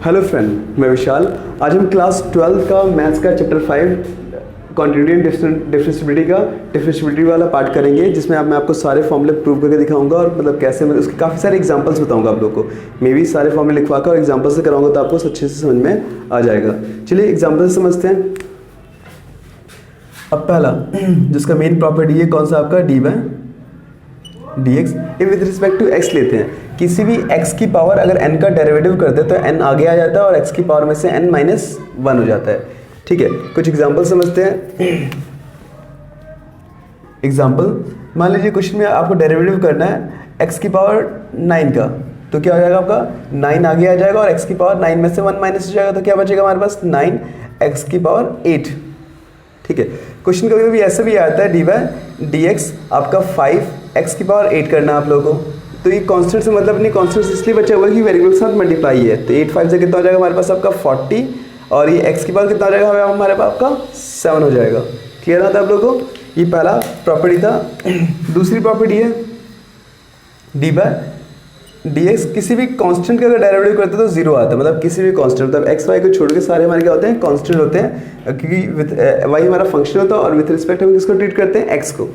Hello friend, मैं विशाल। आज हम क्लास 12 का मैथ्स का चैप्टर 5 कॉन्टिन्यूटी एंड डिफरेंशिएबिलिटी वाला पार्ट करेंगे, जिसमें मैं आपको सारे फॉर्मूले प्रूव करके दिखाऊंगा और मतलब कैसे मैं उसके काफ़ी सारे एग्जांपल्स बताऊंगा आप लोगों को। मे भी सारे फॉर्मूले लिखवा कर और एग्जांपल से कराऊंगा तो आपको अच्छे से समझ में आ जाएगा। चलिए एग्जाम्पल से समझते हैं। अब पहला जिसका मेन प्रॉपर्टी है कौन सा आपका डी बाय डी एक्स। ये विद रिस्पेक्ट टू एक्स लेते हैं। किसी भी x की पावर अगर n का डेरिवेटिव करते हैं तो n आगे आ जाता है और x की पावर में से n माइनस 1 हो जाता है। ठीक है, कुछ एग्जांपल समझते हैं। एग्जांपल, मान लीजिए क्वेश्चन में आपको डेरिवेटिव करना है x की पावर 9 का, तो क्या हो जाएगा आपका 9 आगे आ जाएगा और x की पावर 9 में से 1 माइनस हो जाएगा, तो क्या बचेगा हमारे पास 9 x की पावर 8। ठीक है, क्वेश्चन कभी कभी ऐसा भी आता है डी बाय डी एक्स आपका 5x की पावर 8 करना है आप लोगों को। तो ये कांस्टेंट से मतलब नहीं, कांस्टेंट इसलिए बचा हुआ है कि वेरिएबल के साथ मल्टीप्लाई है। तो 8 5 से कितना हो जाएगा हमारे पास आपका 40 और ये x की पावर कितना हो जाएगा हमारे पास आपका 7 हो जाएगा। क्लियर आता है आप लोगों को? ये पहला प्रॉपर्टी था। दूसरी प्रॉपर्टी है डी बाय डी एक्स। किसी भी कांस्टेंट का अगर डेरिवेटिव करते हैं तो जीरो आता है, मतलब किसी भी कांस्टेंट, मतलब एक्स वाई को छोड़ के सारे हमारे क्या होते हैं कांस्टेंट होते हैं, क्योंकि वाई हमारा फंक्शन होता है और विथ रिस्पेक्ट हम किसको ट्रीट करते हैं एक्स को।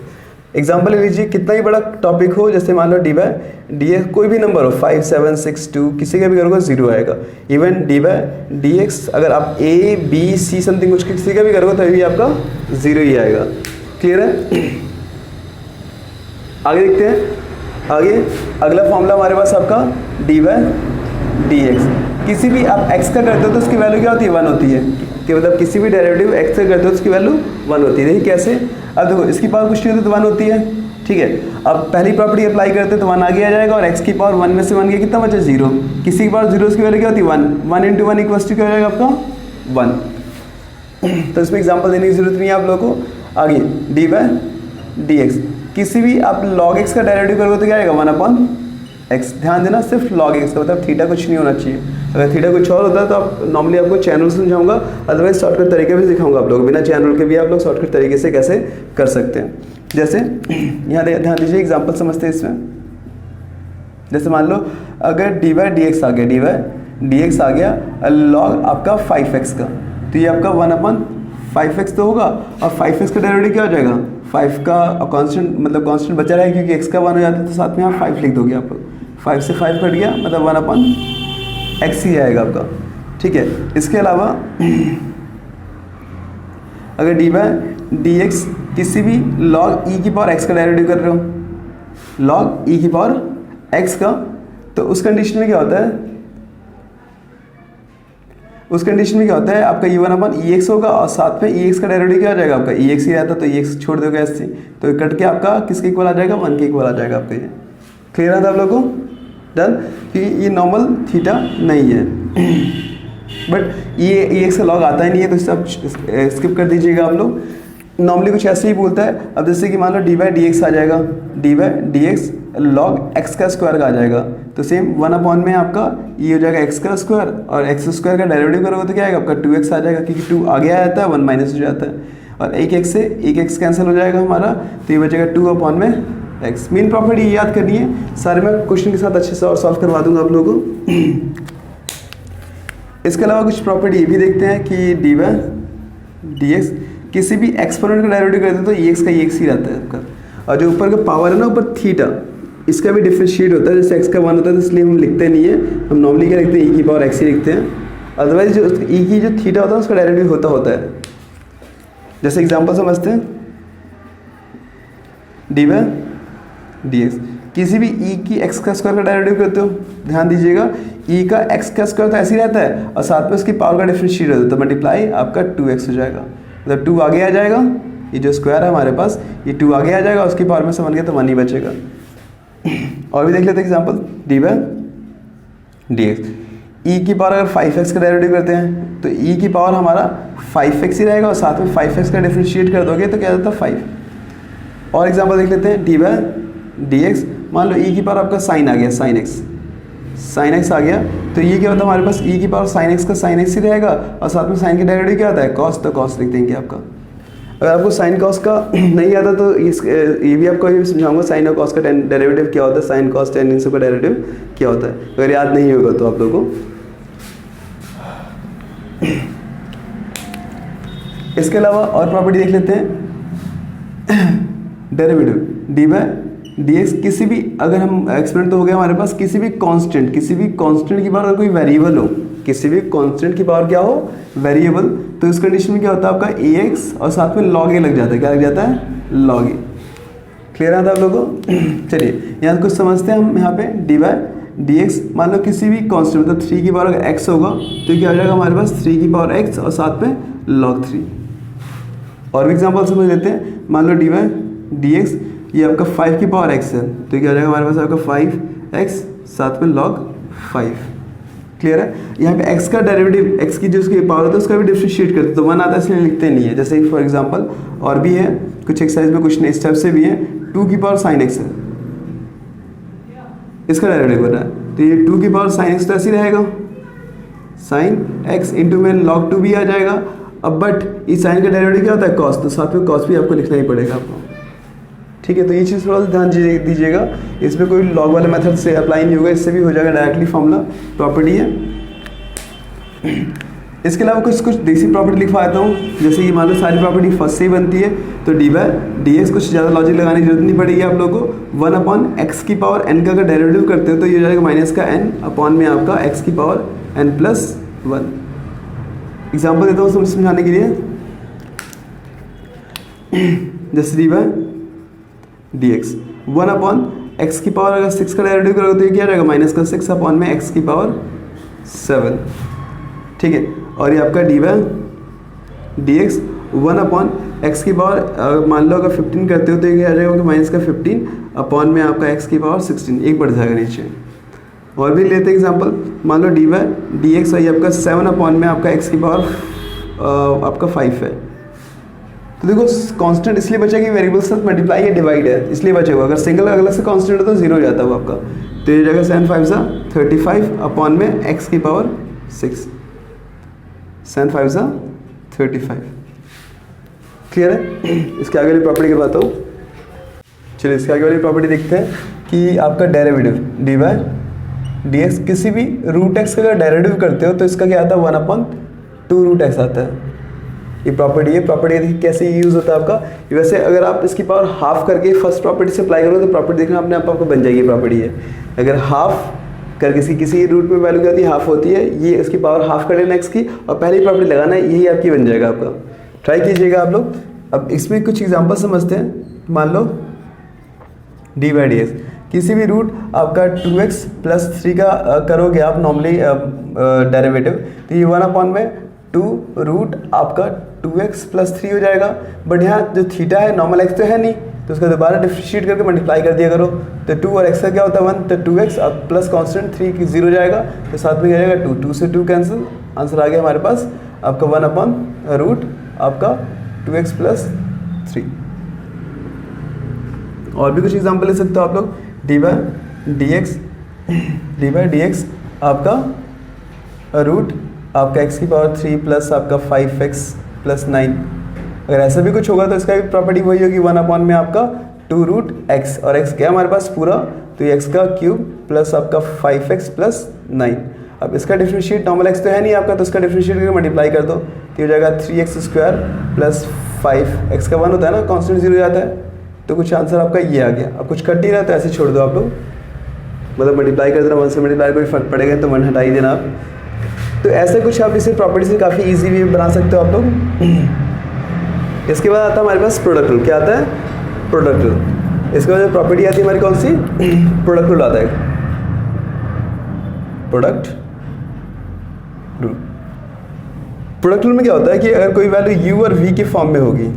एग्जाम्पल ले लीजिए, कितना ही बड़ा टॉपिक हो, जैसे मान लो डी बाय डी एक्स कोई भी नंबर हो 5 7 6 2 किसी का भी करोगे जीरो आएगा। Even d by D x अगर आप ए बी सी समथिंग कुछ किसी का भी करोगे तो भी आपका जीरो ही आएगा। क्लियर है? आगे देखते हैं। आगे अगला फॉर्मूला हमारे पास आपका डी बाय डी एक्स। किसी भी आप x का करते हो तो उसकी वैल्यू क्या होती है 1 होती है, कि मतलब किसी भी डेरिवेटिव x से करते हो तो उसकी वैल्यू 1 होती है। देखिए कैसे, अब देखो इसकी पावर कुछ नहीं होती तो 1 होती है। ठीक है, अब पहली प्रॉपर्टी अप्लाई करते हैं तो 1 आगे आ जाएगा और x की पावर 1 में से 1 गया कितना बचा 0। किसी की पावर 0 उसकी वैल्यू क्या होती है 1। 1 इंटू 1 इक्वल्स टू क्या हो जाएगा आपका 1। तो इसमें एग्जाम्पल देने की जरूरत नहीं है आप लोगों को। आगे डी बाय डी एक्स, किसी भी आप log x का डेरिवेटिव करोगे तो क्या आएगा 1/x। ध्यान देना सिर्फ log x का, मतलब थीटा कुछ नहीं होना चाहिए। अगर थीटा कुछ और होता है तो आप नॉर्मली आपको चैनल से समझाऊंगा, अदरवाइज शॉर्टकट तरीके भी दिखाऊंगा आप लोग। बिना चैनल के भी आप लोग शॉर्टकट तरीके से कैसे कर सकते हैं। जैसे यहाँ ध्यान दीजिए, एग्जाम्पल समझते हैं इसमें। जैसे मान लो अगर डी बाय डी एक्स आ गया, डी बाय डी एक्स आ गया log आपका 5x का, तो ये आपका 1/5x तो होगा और 5x का डेरिवेटिव क्या हो जाएगा 5 का कांस्टेंट, मतलब कांस्टेंट बचा रहेगा क्योंकि x का 1 हो जाता है तो साथ में आप 5 लिख दोगे। आप 5 से 5 कट गया, मतलब 1/x ही आएगा आपका। ठीक है, इसके अलावा अगर डी बाय डी एक्स किसी भी log e की पावर x का डेरिवेटिव कर रहे हो, log e की पावर x का, तो उस कंडीशन में क्या होता है, उस कंडीशन में क्या होता है आपका ये 1/ex होगा और साथ में ex का डेरिवेटिव क्या आ जाएगा आपका ex ही रहता, तो ex छोड़ दोगे ऐसे, तो कट के आपका किसके इक्वल आ जाएगा 1 के इक्वल आ जाएगा आपका। ये क्लियर है आप लोगों को? डन, क्योंकि ये नॉर्मल थीटा नहीं है, बट ये ex का लॉग आता ही नहीं है तो सब स्किप कर दीजिएगा आप लोग। नॉर्मली कुछ ऐसे ही बोलता है। अब जैसे कि मान लो डी बाय डी एक्स आ जाएगा, d by D x log x का स्क्वायर का आ जाएगा, तो सेम 1/, में आपका ये हो जाएगा एक्स का स्क्वायर और एक्स स्क्वायर का डेरिवेटिव करोगे तो क्या आएगा आपका 2x आ जाएगा, क्योंकि 2 आगे आ जाता है 1 माइनस हो जाता है और एक x से एक x कैंसिल हो जाएगा हमारा, तो ये बचेगा 2/, में x। मेन प्रॉपर्टी याद करनी है, सारे मैं क्वेश्चन के साथ अच्छे से और सॉल्व करवा दूंगा आप लोगों को। इसके अलावा कुछ प्रॉपर्टी ये भी देखते हैं कि डी बाय डी एक्स किसी भी एक्सपोनेंट का डेरिवेटिव करते हैं तो एक्स का एक्स ही रहता है आपका, और जो ऊपर का पावर है ना ऊपर थीटा, इसका भी डिफरेंशिएट होता है। जैसे x का 1 होता है तो इसलिए हम लिखते नहीं है, हम नॉर्मली क्या लिखते हैं e की पावर x ही लिखते हैं। अदरवाइज जो e की जो थीटा होता है उसका डेरिवेटिव होता है। जैसे एग्जांपल समझते हैं, डी बाय डी एक्स किसी भी e की x का स्क्वायर का डेरिवेटिव करते हो, ध्यान दीजिएगा e का x का स्क्वायर तो ऐसे ही रहता है और साथ में उसकी पावर का डिफरेंशिएट होता है, तो मल्टीप्लाई आपका 2x हो जाएगा, मतलब 2 आगे आ जाएगा, ये जो स्क्वायर है हमारे पास ये 2 आगे आ जाएगा, उसकी पावर में से 1 गया तो 1 ही बचेगा। और भी देख लेते हैं example, D by D X E की पावर अगर 5x का डेरिवेटिव करते हैं तो e की पावर हमारा 5x ही रहेगा और साथ में 5x का डिफरेंशिएट कर दोगे तो क्या जाता है 5। और एग्जांपल देख लेते हैं, डी बाय डी एक्स मान लो e की पावर आपका साइन आ गया, साइन x आ गया, तो ये क्या होता है हमारे पास e की पावर साइन x का साइन x ही रहेगा और साथ में साइन का डेरिवेटिव क्या आता है कॉस, तो कॉस लिख देंगे आपका। अगर आपको साइन कॉस का नहीं आता तो ये भी आपको ये समझाऊंगा साइन और कॉस का डेरिवेटिव क्या होता है, साइन कॉस टेन इन सब का डेरिवेटिव क्या होता है, अगर याद नहीं होगा तो आप लोगों को। इसके अलावा और प्रॉपर्टी देख लेते हैं। Derivative D by d x, किसी भी, अगर हम एक्सपेरिमेंट तो हो गया हमारे पास, किसी भी कांस्टेंट की पावर अगर कोई वेरिएबल हो, किसी भी कांस्टेंट की पावर क्या हो, वेरिएबल, तो इस कंडीशन में क्या होता है आपका ए एक्स और साथ में लॉग ए लग जाता है। क्या लग जाता है? लॉग ए। क्लियर आता है आप लोगों को? चलिए यहाँ कुछ समझते हैं हम। यहाँ पे डी बाई डी एक्स, मान लो किसी भी कांस्टेंट मतलब 3 की पावर अगर x होगा तो क्या हो जाएगा हमारे पास 3 की पावर x और साथ में log 3। और भी एग्जाम्पल समझ लेते हैं। मान लो डी बाई डी एक्स, ये आपका 5 की पावर x है, तो क्या हो जाएगा हमारे पास आपका 5x साथ में log 5। क्लियर है? यहाँ पे x का डेरिवेटिव, x की जो उसकी पावर होता है उसका भी डिफरेंशिएट करते तो 1 आता है, इसलिए लिखते नहीं है। जैसे फॉर एग्जांपल और भी है कुछ एक्सरसाइज में, कुछ इस टाइप से भी है। 2 की पावर sin x है, इसका डेरिवेटिव कर रहा है, तो ये 2 की पावर sin x तो ऐसे ही रहेगा, sin x इंटू में log 2 भी आ जाएगा। अब बट इस साइन का डेरिवेटिव क्या होता है? cos, तो साथ में cos भी आपको लिखना ही पड़ेगा आपको। ठीक है, तो ये चीज़ थोड़ा सा ध्यान दीजिएगा, इसमें कोई लॉग वाले मेथड से अप्लाई नहीं होगा, इससे भी हो जाएगा डायरेक्टली फॉर्मूला प्रॉपर्टी है। इसके अलावा कुछ देसी प्रॉपर्टी लिखवा देता हूँ। जैसे कि मान लो सारी प्रॉपर्टी फर्स्ट से ही बनती है, तो डी बाई डी एक्स, कुछ ज़्यादा लॉजिक लगाने की जरूरत नहीं पड़ेगी आप लोगों को। 1 अपॉन एक्स की पावर एन का अगर डेरिवेटिव करते हो तो ये हो जाएगा माइनस का एन अपॉन में आपका एक्स की पावर एन प्लस 1। एग्जाम्पल देता हूँ समझाने के लिए। जैसे D by d x 1 upon x की पावर अगर 6 का डेरिवेटिव करोगे तो ये क्या आ जाएगा? माइनस का 6 अपॉन में एक्स की पावर 7। ठीक है, और ये आपका D by d x 1 upon x की पावर मान लो अगर 15 करते हो तो ये क्या आ जाएगा? माइनस का 15 अपॉन में आपका एक्स की पावर 16, एक बढ़ जाएगा नीचे। और भी लेते हैं एग्जांपल। मान लो डी बाई डी एक्स है आपका 7 अपॉन में आपका एक्स की पावर आपका 5 है। तो देखो कांस्टेंट इसलिए बचा कि वेरिएबल से मल्टीप्लाई या डिवाइड है, इसलिए बचा हुआ। अगर सिंगल अलग से कांस्टेंट हो तो 0 हो जाता है वो आपका। तो ये जगह 7 5 सा 35 अपॉन में एक्स की पावर 6, 7 5 सा 35। क्लियर है? इसके आगे वाली प्रॉपर्टी की बात हो। चलिए इसके आगे वाली प्रॉपर्टी देखते हैं कि आपका derivative D by d x, किसी भी रूट एक्स का अगर डेरिवेटिव करते हो तो इसका क्या आता है? 1 अपॉन 2 रूट एक्स आता है। ये प्रॉपर्टी है। प्रॉपर्टी देखिए कैसे यूज़ होता है आपका। वैसे अगर आप इसकी पावर हाफ करके फर्स्ट प्रॉपर्टी से अप्लाई करो तो प्रॉपर्टी देखना अपने आप आपको बन जाएगी प्रॉपर्टी है। अगर हाफ करके किसी रूट में वैल्यू क्या होती है? हाफ होती है। ये इसकी पावर हाफ कर लेना एक्स की और पहली प्रॉपर्टी लगाना है, यही आपकी बन जाएगा आपका। ट्राई कीजिएगा आप लोग। अब इसमें कुछ एग्जाम्पल समझते हैं। मान लो डी बाई डी एक्स, किसी भी रूट आपका 2x प्लस 3 का करोगे आप नॉर्मली डेरिवेटिव, तो ये 1 अपॉन में 2 रूट आपका 2x प्लस 3 हो जाएगा। बट यहाँ जो थीटा है नॉर्मल x तो है नहीं, तो उसका दोबारा डिफरेंशिएट करके मल्टीप्लाई कर दिया करो। तो 2 और x का क्या होता है 1, तो 2x अब प्लस कॉन्स्टेंट 3 की 0 जाएगा, तो साथ में क्या जाएगा 2, 2 से 2 कैंसिल, आंसर आ गया हमारे पास आपका 1 अपॉन रूट आपका 2x प्लस 3। और भी कुछ एग्जाम्पल ले सकते हो आप लोग। डी बाई डी एक्स आपका रूट आपका x की पावर 3 प्लस आपका 5x प्लस 9। अगर ऐसा भी कुछ होगा तो इसका भी प्रॉपर्टी वही होगी 1 अपॉन में आपका 2 रूट x, और x क्या हमारे पास पूरा, तो ये x का क्यूब प्लस आपका 5x प्लस 9। अब इसका डिफरेंशिएट नॉर्मल x तो है नहीं आपका, तो इसका डिफरेंशिएट करके मल्टीप्लाई कर दो, तो हो जाएगा 3x स्क्वायर प्लस 5x का 1 होता है ना, कॉन्स्टेंट 0 जाता है, तो कुछ आंसर आपका ये आ गया। अब कुछ कट नहीं रहा तो ऐसे छोड़ दो आप लोग, मतलब मल्टीप्लाई कर देना, 1 से मल्टीप्लाई कोई फर्क पड़ेगा तो 1 हटा ही देना आप। तो ऐसे कुछ आप इसे प्रॉपर्टी से काफ़ी इजी वे बना सकते हो आप लोग। इसके बाद आता है हमारे पास प्रोडक्ट रूल। क्या आता है? Product rule. इसके बाद प्रॉपर्टी आती है हमारी कौन सी? प्रोडक्ट रूल आता है, प्रोडक्ट रूल। प्रोडक्ट रूल में क्या होता है कि अगर कोई वैल्यू u और v के फॉर्म में होगी,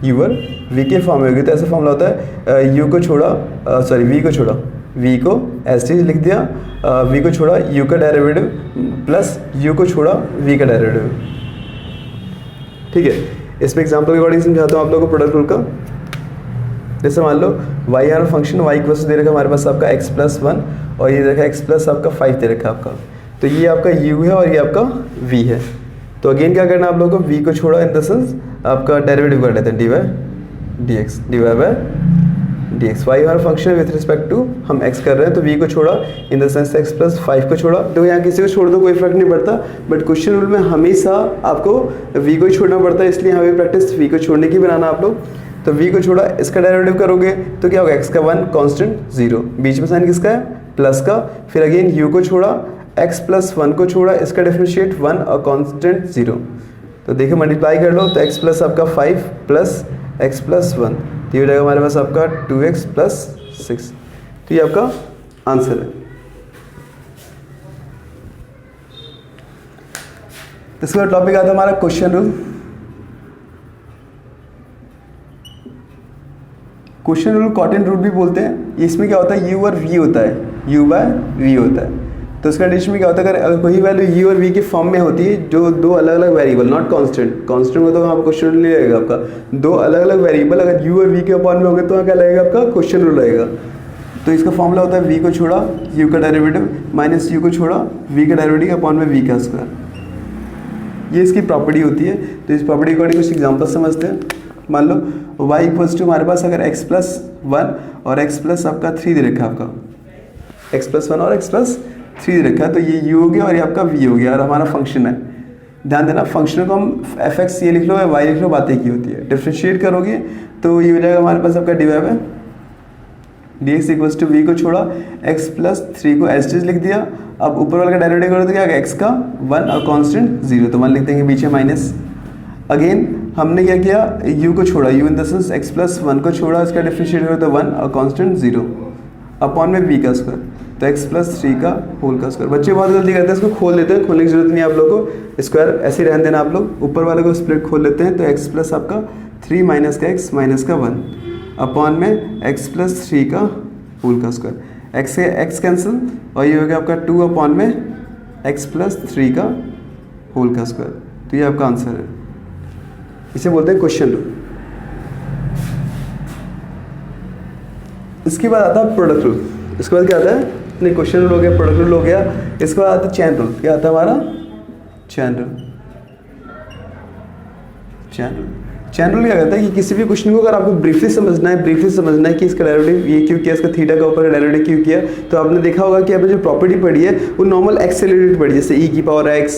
u और v के फॉर्म में होगी, तो ऐसा फॉर्मूला होता है u को छोड़ा v को छोड़ा, v को ऐसे लिख दिया, v को छोड़ा u का डेरिवेटिव प्लस u को छोड़ा v का डेरिवेटिव। ठीक है, इसमें एग्जांपल के अकॉर्डिंग समझाता हूँ आप लोगों को प्रोडक्ट रूल का। जैसे मान लो y are function y equals दे रखा हमारे पास आपका x प्लस 1 और ये देखा x प्लस आपका 5 दे रखा आपका, तो ये आपका u है और ये आपका v है। तो अगेन क्या करना आप लोगों को, v को छोड़ा इन द सेंस आपका डेरिवेटिव कर लेते हैं dy by d x. Y हमारा फंक्शन विथ रिस्पेक्ट टू हम x कर रहे हैं, तो v को छोड़ा in the sense x plus 5 को छोड़ा। तो यहाँ किसी को छोड़ दो कोई फर्क नहीं पड़ता, बट क्वेश्चन रूल में हमेशा आपको v को ही छोड़ना पड़ता है, इसलिए हमें प्रैक्टिस v को छोड़ने की बनाना आप लोग। तो v को छोड़ा, इसका डेरिवेटिव करोगे तो क्या होगा, x का 1 कांस्टेंट 0, बीच में साइन किसका है, प्लस का। फिर अगेन u को छोड़ा, x प्लस 1 को छोड़ा, इसका डिफरेंशिएट 1 और कांस्टेंट 0। तो देखिए मल्टीप्लाई कर लो, तो x प्लस आपका 5 प्लस x प्लस 1, तो ये हो जाएगा हमारे पास आपका 2x प्लस 6। तो ये आपका आंसर है। इसके बाद टॉपिक आता है हमारा question rule. Question rule cotton rule भी बोलते हैं। इसमें क्या होता है, u और v होता है, u बाय v होता है। तो इसका कंडीशन में क्या होता है, अगर कोई वैल्यू u और v के फॉर्म में होती है, जो दो अलग अलग वेरिएबल, नॉट कांस्टेंट, कांस्टेंट में तो वहाँ पर क्वेश्चन रूल नहीं रहेगा आपका, दो अलग अलग वेरिएबल अगर u और v के अपॉन में होंगे तो वहाँ क्या लगेगा आपका, क्वेश्चन रूल रहेगा। तो इसका फॉर्मूला होता है v को छोड़ा u का डेरिवेटिव माइनस u को छोड़ा v का डेरिवेटिव अपॉन में v का स्क्वायर। ये इसकी प्रॉपर्टी होती है। तो इस प्रॉपर्टी अकॉर्डिंग कुछ एग्जाम्पल समझते हैं। मान लो y इक्वल्स टू हमारे पास अगर x प्लस 1 और x प्लस आपका 3 दे रखा है, आपका x प्लस 1 और x प्लस 3 दे रखा है, तो ये u हो गया और ये आपका v हो गया और हमारा फंक्शन है। ध्यान देना, फंक्शन को हम fx ये लिख लो या y लिख लो, बातें की होती है। डिफ्रेंशिएट करोगे तो ये हो जाएगा हमारे पास आपका divide by dx equals to v को छोड़ा x प्लस 3 को एज लिख दिया। अब ऊपर वाला का डेरिवेटिव करो तो क्या x का 1 और कांस्टेंट 0, तो 1 लिख देंगे, बीच में माइनस। अगेन हमने क्या किया, u को छोड़ा, u in the sense x plus 1 को छोड़ा, इसका डिफरेंशिएट करो तो 1 और कांस्टेंट 0 अपॉन में v का स्क्वायर, तो x प्लस 3 का होल का स्क्वायर। बच्चे बहुत गलती करते हैं, इसको खोल लेते हैं, खोलने की जरूरत नहीं है आप लोगों को, स्क्वायर ऐसे ही रहने देना आप लोग। ऊपर वाले को स्प्लिट खोल लेते हैं, तो x प्लस आपका 3 माइनस का x माइनस का 1 अपॉन में x प्लस 3 का होल का स्क्वायर। x से x कैंसिल और ये हो गया आपका 2 अपॉन में x प्लस 3 का होल का स्क्वायर। तो ये आपका आंसर है। इसे बोलते हैं क्वेश्चन रूल। इसके बाद आता है प्रोडक्ट रूल। इसके बाद क्या आता है, नहीं क्वेश्चन रूल हो गया, प्रोडक्ट रूल हो गया। इसके बाद आता है चैन रूल। क्या आता है हमारा, चैन रूल। चैन रूल क्या कहता है कि किसी भी क्वेश्चन को अगर आपको ब्रीफली समझना है कि इसका डेरिवेटिव ये क्यों किया, इसका थीटा का ऊपर डेरिवेटिव क्यों किया, तो आपने देखा होगा कि आपने जो प्रॉपर्टी पढ़ी है वो नॉर्मल एक्स से रिलेटेड पढ़ी, जैसे e की पावर x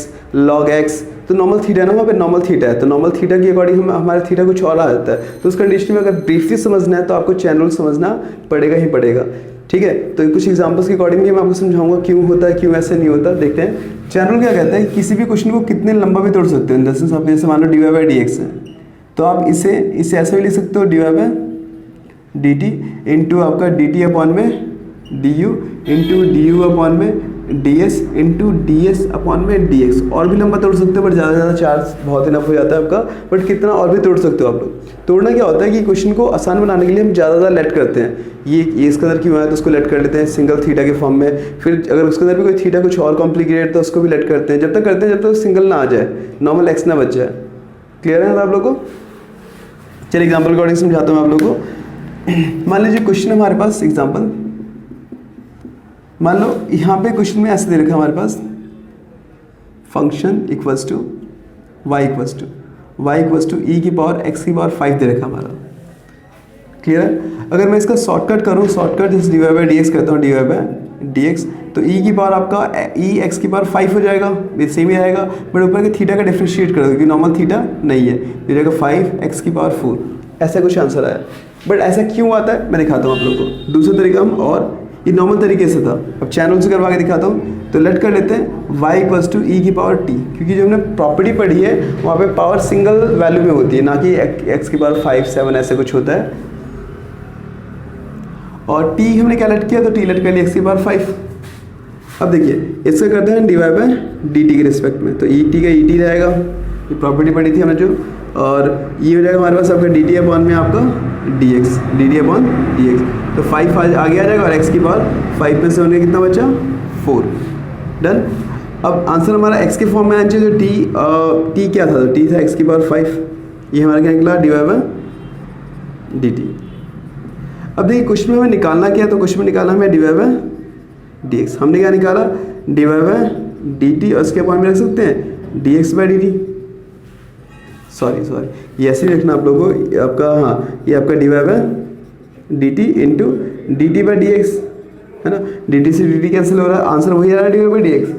log x, तो नॉर्मल थीटा ना, वहाँ पे नॉर्मल थीटा है, तो नॉर्मल थीटा के अकॉर्डिंग हमारे थीटा कुछ और आ जाता है। तो उस कंडीशन में अगर ब्रीफली समझना है तो आपको चैन रूल समझना पड़ेगा ही पड़ेगा। ठीक है, तो कुछ एग्जांपल्स के अकॉर्डिंग मैं आपको समझाऊंगा क्यों होता है, क्यों ऐसे नहीं होता। देखते हैं चैन रूल क्या कहता है, किसी भी क्वेश्चन को कितने लंबा भी तोड़ सकते हो। इन द सेंस आप जैसे मान लो dy बाई dx है, तो आप इसे ऐसे भी लिख सकते हो, dy बाई dt इंटू आपका dt अपॉन में du इंटू du अपॉन में ds इंटू ds अपॉन में dx। और भी लंबा तोड़ सकते हो, बट ज़्यादा चार्ज बहुत इनफ हो जाता है आपका, बट कितना और भी तोड़ सकते हो आप लोग। तोड़ना क्या होता है कि क्वेश्चन को आसान बनाने के लिए हम ज़्यादा लेट करते हैं। ये इसके अंदर क्यों है तो उसको लेट कर लेते हैं सिंगल थीटा के फॉर्म में। फिर अगर उसके अंदर भी कोई थीटा कुछ और कॉम्प्लिकेटेड तो उसको भी लेट करते हैं, जब तक करते हैं जब तक सिंगल ना आ जाए, नॉर्मल एक्स ना बच जाए। क्लियर है आप लोगों को? चलिए एग्जाम्पल अकॉर्डिंग समझाता हूँ आप लोगों को। मान लीजिए क्वेश्चन है हमारे पास, एग्जाम्पल मान लो यहाँ पे क्वेश्चन में ऐसे दे रखा है हमारे पास, function equals to Y equals to E की पावर एक्स की पावर 5 दे रखा हमारा। क्लियर है? अगर मैं इसका शॉर्टकट करूँ, शॉर्टकट जैसे d y by d x करता हूँ, d y by d x, तो ई की पावर आपका ई एक्स की पावर 5 हो जाएगा, सेम ही आएगा, बट ऊपर के थीटा का डिफरेंशिएट कर दो क्योंकि नॉर्मल थीटा नहीं है, ये जाएगा 5 एक्स की पावर 4। ऐसा कुछ आंसर आया। बट ऐसा क्यों आता है मैं दिखाता हूँ आप लोग को। दूसरा तरीका हम, और ये नॉर्मल तरीके से था, अब चैनल से करवा के दिखाता हूँ। तो लेट कर लेते हैं y इक्वल्स टू ई की पावर t, क्योंकि जो हमने प्रॉपर्टी पढ़ी है वहाँ पे पावर सिंगल वैल्यू में होती है, ना कि x की पावर 5, 7 ऐसे कुछ होता है। और t हमने क्या लेट किया, तो t लेट कर लिया x की पावर 5। अब देखिए इसका करते हैं d y by d t के रिस्पेक्ट में, तो ई टी का ई टी रहेगा, ये प्रॉपर्टी पढ़ी थी हमने जो, और ये हो जाएगा हमारे पास आपका डी टी अपॉन में आपका D X, D T upon D x, तो 5 आगे आ जाएगा और x की पावर 5 में से होने कितना बचा 4। डन। अब आंसर हमारा x के फॉर्म में आना चाहिए, जो t क्या था, तो t था x की पावर 5, ये हमारा क्या निकला d y by d t. अब देखिए क्वेश्चन में हमें निकालना क्या है, तो क्वेश्चन में निकालना हमें d y by d x. हमने क्या निकाला, d y by d t, और उसके अपॉन में रख सकते हैं d x by d t. Sorry ये ऐसे ही रखना आप लोगों को, आपका हाँ ये आपका d y by d t into d t by d x, है ना, डी टी से डी टी कैंसिल हो रहा है, आंसर वही आ रहा है d y by d x.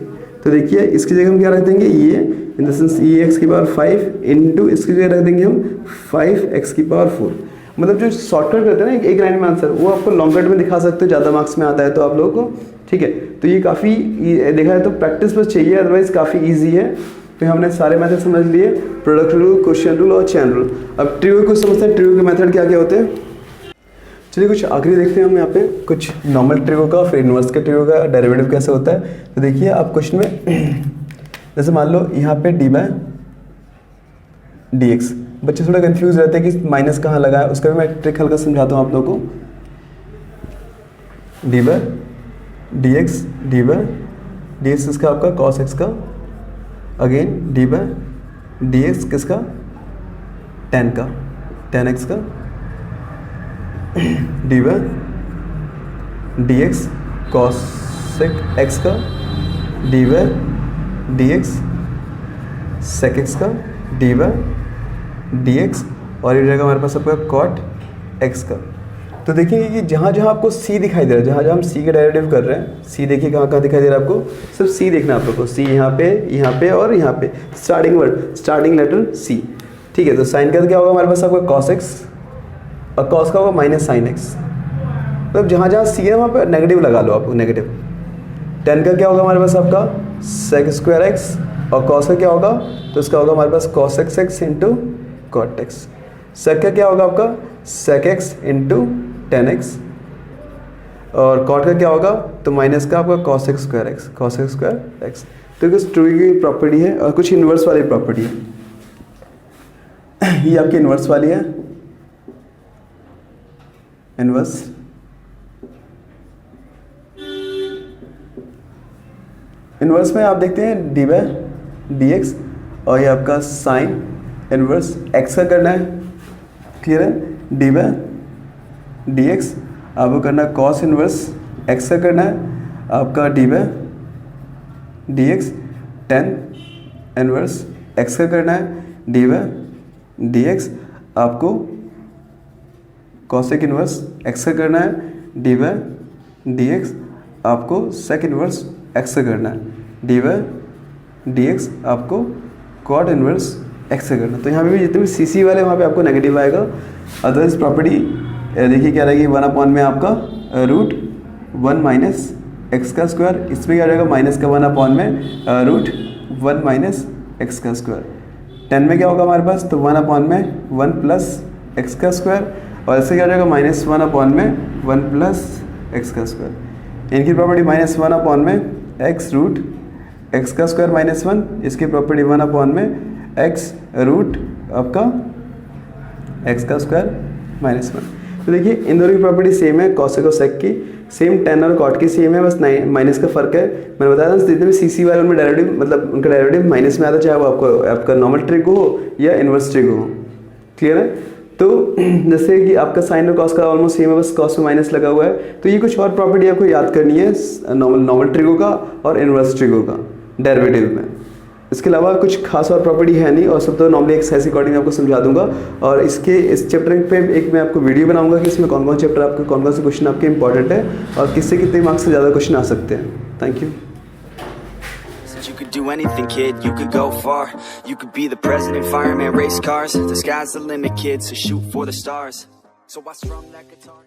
तो देखिए इसकी जगह हम क्या रख देंगे, ये in the sense e x की पावर 5 इंटू इसकी जगह रख देंगे हम 5x की पावर 4। मतलब जो शॉर्टकट करते हैं ना एक लाइन में आंसर, वो आपको लॉन्ग कट में दिखा सकते हो, ज़्यादा मार्क्स में आता है तो आप लोगों को, ठीक है। तो ये काफ़ी देखा है तो प्रैक्टिस बस चाहिए, अदरवाइज काफ़ी ईजी है। तो हमने सारे मेथड समझ लिए, प्रोडक्ट रूल, क्वेश्चन रूल और चेन रूल। अब ट्रिगो को समझते हैं, ट्रिगो के मेथड क्या क्या होते हैं। चलिए कुछ आखिरी देखते हैं हम यहाँ पे, कुछ नॉर्मल ट्रिगो का, फिर इनवर्स के ट्रिगो का डेरिवेटिव कैसे होता है। तो देखिए आप क्वेश्चन में जैसे मान लो यहाँ पे डी बाय डी एक्स, बच्चे थोड़ा कंफ्यूज रहते हैं कि माइनस कहाँ लगा है, उसका भी मैं ट्रिक हल्का समझाता हूँ आप लोगों को। D by D X, D by D X किसका, आपका कॉस एक्स का, again D by D X किसका, टेन का, टेन एक्स का, D by D X cos X का, D by D X sec X का, डी बाय डी एक्स, और ये रहेगा हमारे पास आपका कॉट एक्स का। तो देखिए कि जहाँ जहाँ आपको सी दिखाई दे रहा है, जहाँ जहाँ हम सी का डेरिवेटिव कर रहे हैं, सी देखिए कहाँ कहाँ दिखाई दे रहा है आपको, सिर्फ सी देखना है आप लोग को, सी यहाँ पे और यहाँ पे, स्टार्टिंग वर्ड, स्टार्टिंग लेटर सी, ठीक है। तो साइन का क्या होगा हमारे पास आपका कॉस एक्स, और कॉस का होगा माइनस साइन एक्स। मतलब जहाँ जहाँ सी है वहाँ पे नेगेटिव लगा लो आप, नेगेटिव। टेन का क्या होगा हमारे पास आपका सेक स्क्वायर एक्स, और कॉस का क्या होगा, तो इसका होगा हमारे पास cos X X into cot X. Sec का क्या होगा आपका sec X into tan X, और कॉट का क्या होगा, तो माइनस का आपका cos X square X, cos X square X. तो कुछ ट्रिगो की प्रॉपर्टी है और कुछ इन्वर्स वाली प्रॉपर्टी है। ये आपकी इन्वर्स वाली है, इन्वर्स, इन्वर्स में आप देखते हैं डी बाय डी एक्स, और ये आपका साइन इन्वर्स एक्स का करना है, क्लियर है। डी बाय डी एक्स आपको करना है कॉस इन्वर्स एक्स का करना है, आपका d by D x tan inverse x का करना है, डी बाय डी एक्स आपको कॉसेक इन्वर्स एक्स का करना है, डी बाय डी एक्स आपको सेक इन्वर्स एक्स का करना है, डी बाय डी एक्स आपको कॉट इन्वर्स एक्स का करना है। तो यहाँ पे भी जितने भी सी सी वाले वहाँ पे आपको नेगेटिव आएगा। अदरवाइज प्रॉपर्टी देखिए क्या रहेगी, 1 में आपका रूट 1 माइनस एक्स का स्क्वायर, इसमें क्या रहेगा माइनस का 1 में रूट 1 माइनस एक्स का स्क्वायर। 10 में क्या होगा हमारे पास, तो 1 में 1 प्लस एक्स का स्क्वायर, और इससे क्या रहेगा -1 में 1 प्लस एक्स का स्क्वायर। इनकी प्रॉपर्टी -1 में एक्स रूट एक्स का स्क्वायर -1, इसकी प्रॉपर्टी 1 में एक्स रूट आपका एक्स का स्क्वायर -1। तो देखिए इन दोनों की प्रॉपर्टी सेम है, कॉसेक और सेक की सेम, टेन और कॉट की सेम है, बस माइनस का फर्क है। मैंने बताया था जितने भी सी सी वाले उनमें डेरिवेटिव, मतलब उनका डेरिवेटिव माइनस में आता, चाहे वो आपका नॉर्मल ट्रिगो हो या इन्वर्स ट्रिगो हो, क्लियर है। तो जैसे कि आपका साइन और कॉस का ऑलमोस्ट सेम है, बस कॉस में माइनस लगा हुआ है। तो ये कुछ और प्रॉपर्टी आपको याद करनी है नॉर्मल ट्रिगो का और इन्वर्स ट्रिगो का डेरिवेटिव में। इसके अलावा कुछ खास और प्रॉपर्टी है नहीं, और सब तो नॉर्मली एक्सरसाइज अकॉर्डिंग आपको समझा दूंगा। और इस चैप्टर पे एक मैं आपको वीडियो बनाऊंगा कि इसमें कौन कौन चैप्टर आपके, कौन कौन से क्वेश्चन आपके इंपॉर्टेंट है और किससे कितने मार्क्स से ज़्यादा क्वेश्चन आ सकते हैं। Thank you. You could do anything, kid, you could go far. You could be the president, fireman, race cars. The sky's the limit, kid, so shoot for the stars. So I strum that guitar.